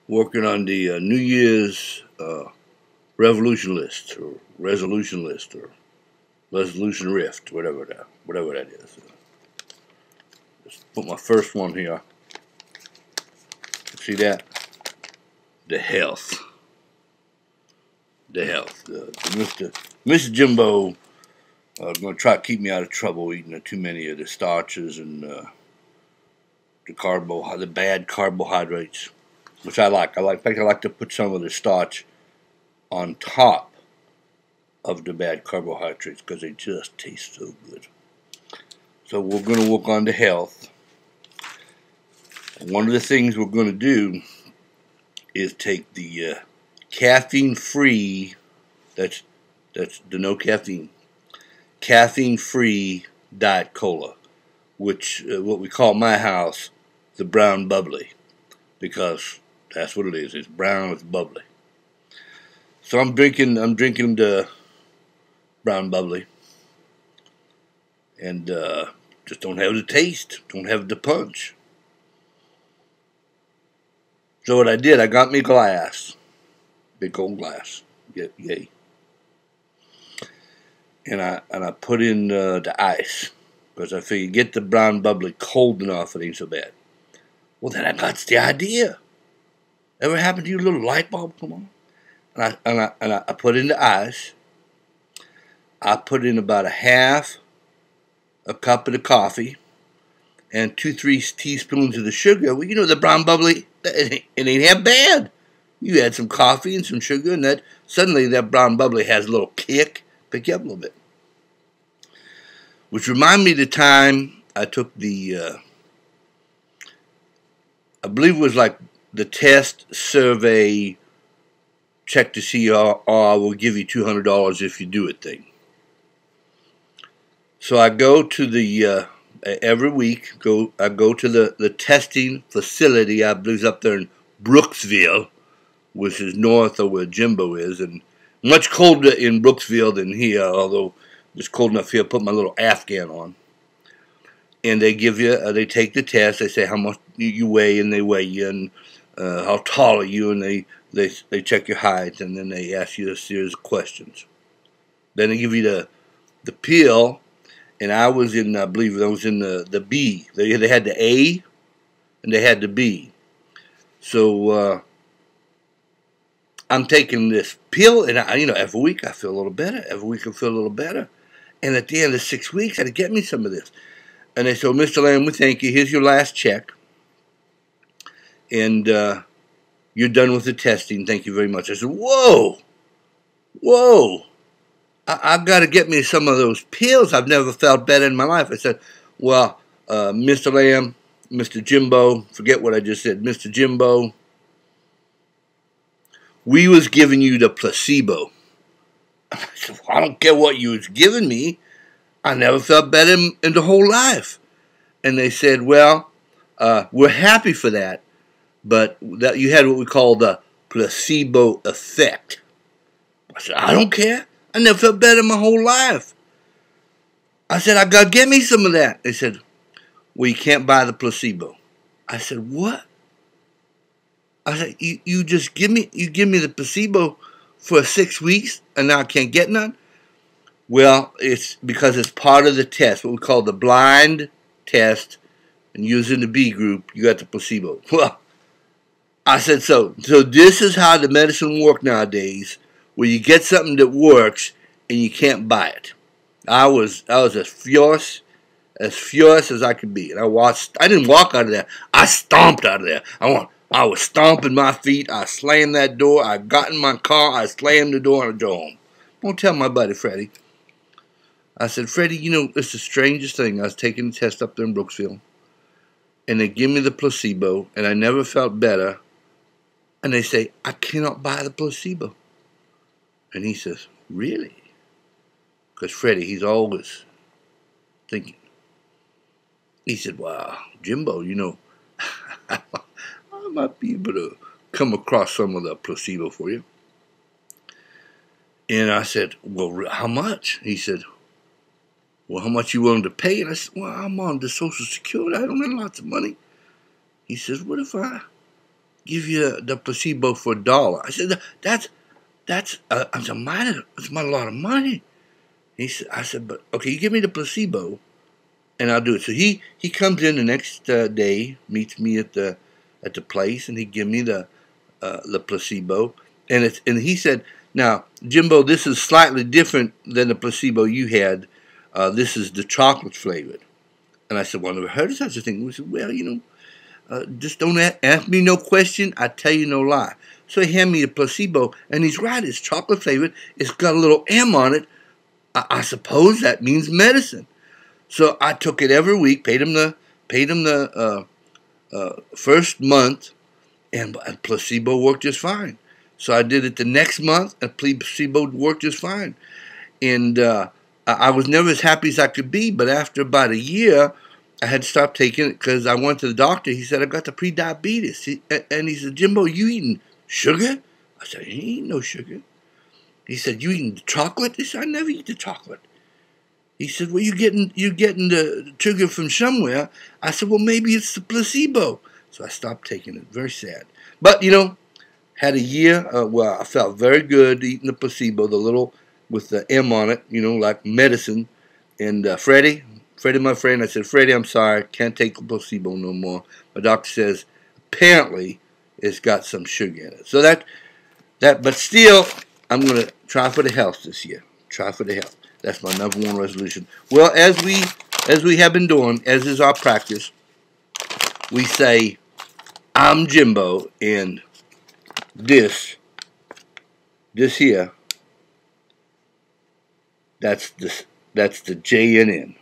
working on the New Year's revolution list, or resolution list, or resolution rift, whatever that is. Just put my first one here. See that? The health. Mr. Jimbo is going to try to keep me out of trouble eating too many of the starches and the bad carbohydrates, which I like. In fact, I like to put some of the starch on top of the bad carbohydrates because they just taste so good. So we're going to work on the health. One of the things we're going to do is take the caffeine-free, that's the no caffeine, caffeine-free Diet Cola, which what we call my house the brown bubbly, because that's what it is. It's brown, it's bubbly. So I'm drinking the brown bubbly, and just don't have the taste, don't have the punch. So what I did, I got me a glass, big old glass, yay, and I put in the ice, because I figured get the brown bubbly cold enough, it ain't so bad. Well, then I got the idea. Ever happened to you? A little light bulb come on? And I put in the ice. I put in about a cup of the coffee, and 2-3 teaspoons of the sugar. Well, you know the brown bubbly, it ain't half bad. You add some coffee and some sugar, and that suddenly that brown bubbly has a little kick, pick you up a little bit. Which remind me of the time I took the, I believe it was like the test survey, check to see we'll give you $200 if you do it thing. So I go to the every week. I go to the testing facility. I believe it's up there in Brooksville, which is north of where Jimbo is, and much colder in Brooksville than here. Although it's cold enough here, I put my little Afghan on, and they give you. They take the test. They say how much you weigh, and they weigh you, and how tall are you, and they check your height, and then they ask you a series of questions. Then they give you the pill. And I was in, I believe I was in the B. They had the A, and they had the B. So I'm taking this pill, and every week I feel a little better. Every week I feel a little better. And at the end of 6 weeks, I had to get me some of this. And they said, Mr. Lamb, we thank you. Here's your last check. And you're done with the testing. Thank you very much. I said, whoa. I've got to get me some of those pills. I've never felt better in my life. I said, well, Mr. Lamb, Mr. Jimbo, forget what I just said, Mr. Jimbo, we was giving you the placebo. I said, well, I don't care what you was giving me. I never felt better in the whole life. And they said, well, we're happy for that, but that you had what we call the placebo effect. I said, I don't care. I never felt better in my whole life. I said, I got to get me some of that. They said, well, you can't buy the placebo. I said, what? I said, you give me the placebo for 6 weeks and now I can't get none? Well, it's because it's part of the test, what we call the blind test, and using the B group, you got the placebo. Well, I said, so this is how the medicine works nowadays, where you get something that works and you can't buy it. I was as furious as I could be. And I didn't walk out of there. I stomped out of there. I was stomping my feet. I slammed that door. I got in my car. I slammed the door and I drove home. Don't tell my buddy Freddie. I said, Freddie, it's the strangest thing. I was taking the test up there in Brooksville, and they give me the placebo, and I never felt better. And they say, I cannot buy the placebo. And he says, really? Because Freddie, he's always thinking. He said, wow, Jimbo, I might be able to come across some of the placebo for you. And I said, well, how much? He said, well, how much you willing to pay? And I said, well, I'm on the Social Security. I don't have lots of money. He says, what if I give you the placebo for $1. I said, that's a lot of money. I said, but okay, you give me the placebo, and I'll do it. So he comes in the next day, meets me at the place, and he give me the placebo, and he said, now Jimbo, this is slightly different than the placebo you had. This is the chocolate flavored. And I said, well, I never heard of such a thing. He said, well, just don't ask me no question. I tell you no lie. So he handed me a placebo, and he's right. It's chocolate flavored. It's got a little M on it. I suppose that means medicine. So I took it every week. Paid him the first month, and placebo worked just fine. So I did it the next month, and placebo worked just fine. And I was never as happy as I could be. But after about a year, I had to stop taking it because I went to the doctor. He said, I got the pre-diabetes. And he said, Jimbo, you eating sugar? I said, he ain't no sugar. He said, you eating the chocolate? He said, I never eat the chocolate. He said, well, you're getting the sugar from somewhere. I said, well, maybe it's the placebo. So I stopped taking it. Very sad. But, had a year where I felt very good eating the placebo, the little with the M on it, like medicine. And Freddie, my friend, I said, Freddie, I'm sorry, can't take the placebo no more. My doctor says, apparently, it's got some sugar in it. So but still, I'm going to try for the health this year. Try for the health. That's my #1 resolution. Well, as we have been doing, as is our practice, we say, I'm Jimbo, and this here, that's the JNN.